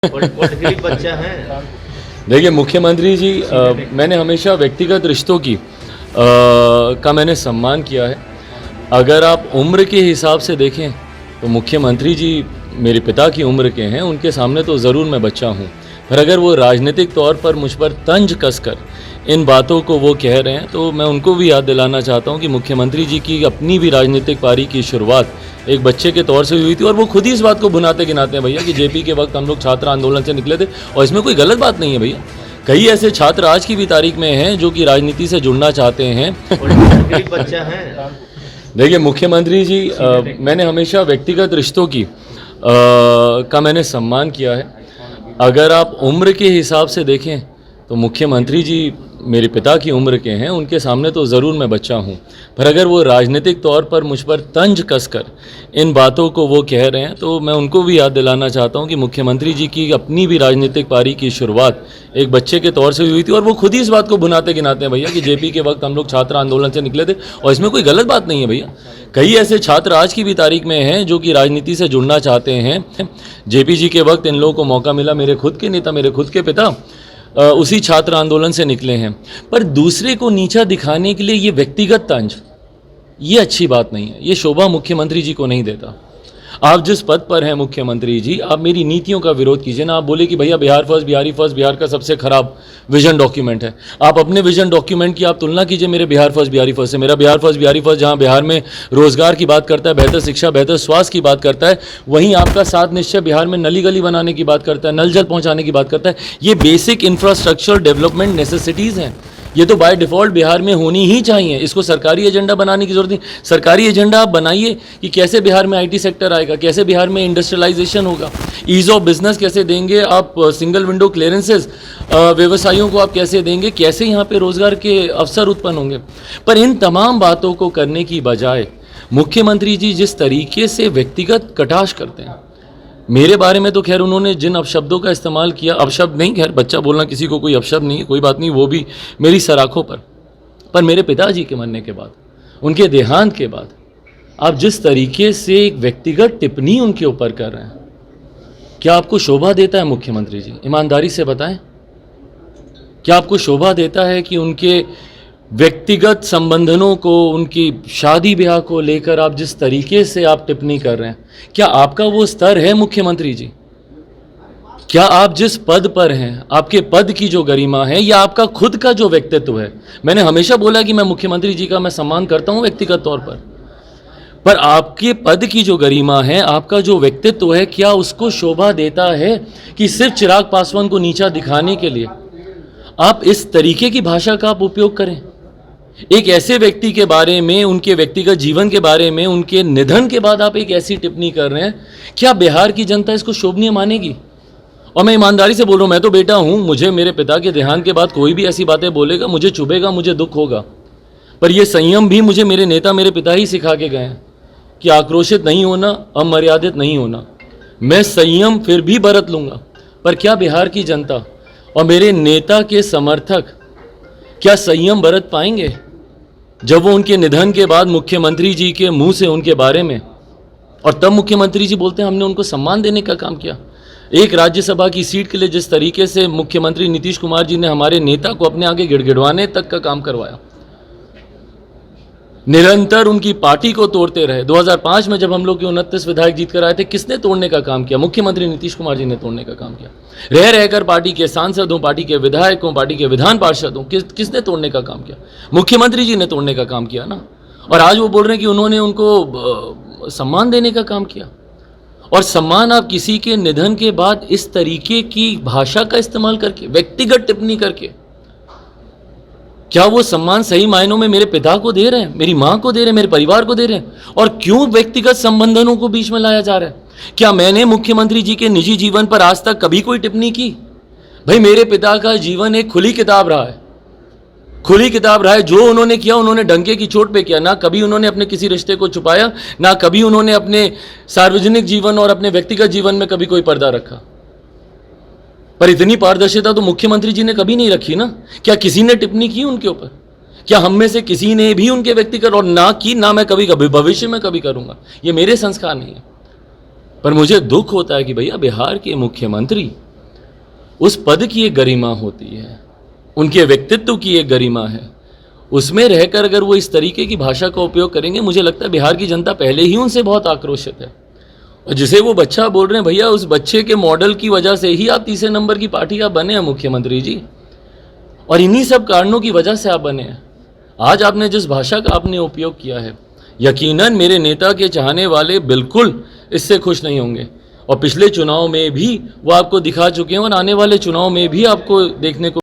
Politically बच्चा है। देखिए मुख्यमंत्री जी, मैंने हमेशा व्यक्तिगत रिश्तों की का मैंने सम्मान किया है। अगर आप उम्र के हिसाब से देखें तो मुख्यमंत्री जी मेरे पिता की उम्र के हैं, उनके सामने तो ज़रूर मैं बच्चा हूँ। पर अगर वो राजनीतिक तौर पर मुझ पर तंज कसकर इन बातों को वो कह रहे हैं तो मैं उनको भी याद दिलाना चाहता हूँ कि मुख्यमंत्री जी की अपनी भी राजनीतिक पारी की शुरुआत एक बच्चे के तौर से हुई थी और वो खुद ही इस बात को भुनाते गिनाते हैं भैया कि जेपी के वक्त हम लोग छात्र आंदोलन से निकले थे और इसमें कोई गलत बात नहीं है भैया। कई ऐसे छात्र आज की भी तारीख में हैं जो कि राजनीति से जुड़ना चाहते हैं। पॉलिटिकली बच्चा है। देखिए मुख्यमंत्री जी, मैंने हमेशा व्यक्तिगत रिश्तों की का मैंने सम्मान किया है। अगर आप उम्र के हिसाब से देखें तो मुख्यमंत्री जी मेरे पिता की उम्र के हैं, उनके सामने तो ज़रूर मैं बच्चा हूँ। पर अगर वो राजनीतिक तौर पर मुझ पर तंज कसकर इन बातों को वो कह रहे हैं तो मैं उनको भी याद दिलाना चाहता हूँ कि मुख्यमंत्री जी की अपनी भी राजनीतिक पारी की शुरुआत एक बच्चे के तौर से हुई थी और वो खुद ही इस बात को भुनाते गिनाते हैं भैया कि जेपी के वक्त हम लोग छात्र आंदोलन से निकले थे और इसमें कोई गलत बात नहीं है भैया। कई ऐसे छात्र आज की भी तारीख में हैं जो कि राजनीति से जुड़ना चाहते हैं। जेपी जी के वक्त इन लोगों को मौका मिला, मेरे खुद के नेता, मेरे खुद के पिता उसी छात्र आंदोलन से निकले हैं। पर दूसरे को नीचा दिखाने के लिए ये व्यक्तिगत तंज, ये अच्छी बात नहीं है, ये शोभा मुख्यमंत्री जी को नहीं देता। आप जिस पद पर हैं मुख्यमंत्री जी, आप मेरी नीतियों का विरोध कीजिए ना। आप बोले कि भैया बिहार फर्स्ट, बिहारी फर्स्ट बिहार का सबसे खराब विजन डॉक्यूमेंट है। आप अपने विजन डॉक्यूमेंट की आप तुलना कीजिए मेरे बिहार फर्स्ट बिहारी फर्स्ट से। मेरा बिहार फर्स्ट बिहारी फर्स्ट जहां बिहार में रोजगार की बात करता है, बेहतर शिक्षा, बेहतर स्वास्थ्य की बात करता है, वहीं आपका 7 निश्चय बिहार में नली गली बनाने की बात करता है, नल जल पहुंचाने की बात करता है। ये बेसिक इंफ्रास्ट्रक्चर डेवलपमेंट नेसेसिटीज़ हैं, ये तो बाय डिफ़ॉल्ट बिहार में होनी ही चाहिए। इसको सरकारी एजेंडा बनाने की जरूरत नहीं। सरकारी एजेंडा आप बनाइए कि कैसे बिहार में आईटी सेक्टर आएगा, कैसे बिहार में इंडस्ट्रियलाइजेशन होगा, ईज़ ऑफ बिजनेस कैसे देंगे आप, सिंगल विंडो क्लियरेंसेस व्यवसायियों को आप कैसे देंगे, कैसे यहाँ पे रोजगार के अवसर उत्पन्न होंगे। पर इन तमाम बातों को करने की बजाय मुख्यमंत्री जी जिस तरीके से व्यक्तिगत कटाक्ष करते हैं, मेरे बारे में तो खैर उन्होंने जिन अपशब्दों का इस्तेमाल किया, अपशब्द नहीं, खैर बच्चा बोलना किसी को कोई अपशब्द नहीं है, कोई बात नहीं, वो भी मेरी सराखों पर मेरे पिताजी के मरने के बाद, उनके देहांत के बाद आप जिस तरीके से एक व्यक्तिगत टिप्पणी उनके ऊपर कर रहे हैं, क्या आपको शोभा देता है मुख्यमंत्री जी? ईमानदारी से बताएं, क्या आपको शोभा देता है कि उनके व्यक्तिगत संबंधों को, उनकी शादी ब्याह को लेकर आप जिस तरीके से आप टिप्पणी कर रहे हैं, क्या आपका वो स्तर है मुख्यमंत्री जी? क्या आप जिस पद पर हैं, आपके पद की जो गरिमा है या आपका खुद का जो व्यक्तित्व है? मैंने हमेशा बोला कि मैं मुख्यमंत्री जी का मैं सम्मान करता हूं व्यक्तिगत तौर पर आपके पद की जो गरिमा है, आपका जो व्यक्तित्व है, क्या उसको शोभा देता है कि सिर्फ चिराग पासवान को नीचा दिखाने के लिए आप इस तरीके की भाषा का आप उपयोग करें? एक ऐसे व्यक्ति के बारे में, उनके व्यक्तिगत जीवन के बारे में, उनके निधन के बाद आप एक ऐसी टिप्पणी कर रहे हैं, क्या बिहार की जनता इसको शोभनीय मानेगी? और मैं ईमानदारी से बोल रहा हूँ, मैं तो बेटा हूँ, मुझे मेरे पिता के देहांत के बाद कोई भी ऐसी बातें बोलेगा, मुझे चुभेगा, मुझे दुख होगा। पर यह संयम भी मुझे मेरे नेता, मेरे पिता ही सिखा के गए हैं कि आक्रोशित नहीं होना, अमर्यादित नहीं होना। मैं संयम फिर भी बरत लूँगा, पर क्या बिहार की जनता और मेरे नेता के समर्थक क्या संयम बरत पाएंगे जब वो उनके निधन के बाद मुख्यमंत्री जी के मुंह से उनके बारे में, और तब मुख्यमंत्री जी बोलते हैं हमने उनको सम्मान देने का काम किया। एक राज्यसभा की सीट के लिए जिस तरीके से मुख्यमंत्री नीतीश कुमार जी ने हमारे नेता को अपने आगे गिड़गिड़वाने तक का काम करवाया, निरंतर उनकी पार्टी को तोड़ते रहे। 2005 में जब हम लोग के 29 विधायक जीत कर आए थे, किसने तोड़ने का काम किया? मुख्यमंत्री नीतीश कुमार जी ने तोड़ने का काम किया। रह रहकर पार्टी के सांसदों, पार्टी के विधायकों, पार्टी के विधान पार्षदों, किसने तोड़ने का काम किया? मुख्यमंत्री जी ने तोड़ने का काम किया ना। और आज वो बोल रहे हैं कि उन्होंने उनको सम्मान देने का काम किया। और सम्मान आप किसी के निधन के बाद इस तरीके की भाषा का इस्तेमाल करके, व्यक्तिगत टिप्पणी करके, क्या वो सम्मान सही मायनों में मेरे पिता को दे रहे हैं, मेरी माँ को दे रहे हैं, मेरे परिवार को दे रहे हैं? और क्यों व्यक्तिगत संबंधों को बीच में लाया जा रहा है? क्या मैंने मुख्यमंत्री जी के निजी जीवन पर आज तक कभी कोई टिप्पणी की? भाई मेरे पिता का जीवन एक खुली किताब रहा है, खुली किताब रहा है। जो उन्होंने किया उन्होंने डंके की चोट पे किया। ना कभी उन्होंने अपने किसी रिश्ते को छुपाया, ना कभी उन्होंने अपने सार्वजनिक जीवन और अपने व्यक्तिगत जीवन में कभी कोई पर्दा रखा। पर इतनी पारदर्शिता तो मुख्यमंत्री जी ने कभी नहीं रखी ना। क्या किसी ने टिप्पणी की उनके ऊपर? क्या हम में से किसी ने भी उनके व्यक्तिगत, और ना की, ना मैं कभी भविष्य में कभी करूंगा। ये मेरे संस्कार नहीं है। पर मुझे दुख होता है कि भैया बिहार के मुख्यमंत्री उस पद की एक गरिमा होती है, उनके व्यक्तित्व की एक गरिमा है। उसमें रहकर अगर वो इस तरीके की भाषा का उपयोग करेंगे, मुझे लगता है बिहार की जनता पहले ही उनसे बहुत आक्रोशित है। और जिसे वो बच्चा बोल रहे हैं, भैया उस बच्चे के मॉडल की वजह से ही आप तीसरे नंबर की पार्टी का बने हैं मुख्यमंत्री जी, और इन्हीं सब कारणों की वजह से आप बने हैं। आज आपने जिस भाषा का आपने उपयोग किया है, यकीनन मेरे नेता के चाहने वाले बिल्कुल इससे खुश नहीं होंगे, और पिछले चुनाव में भी वो आपको दिखा चुके हैं और आने वाले चुनाव में भी आपको देखने को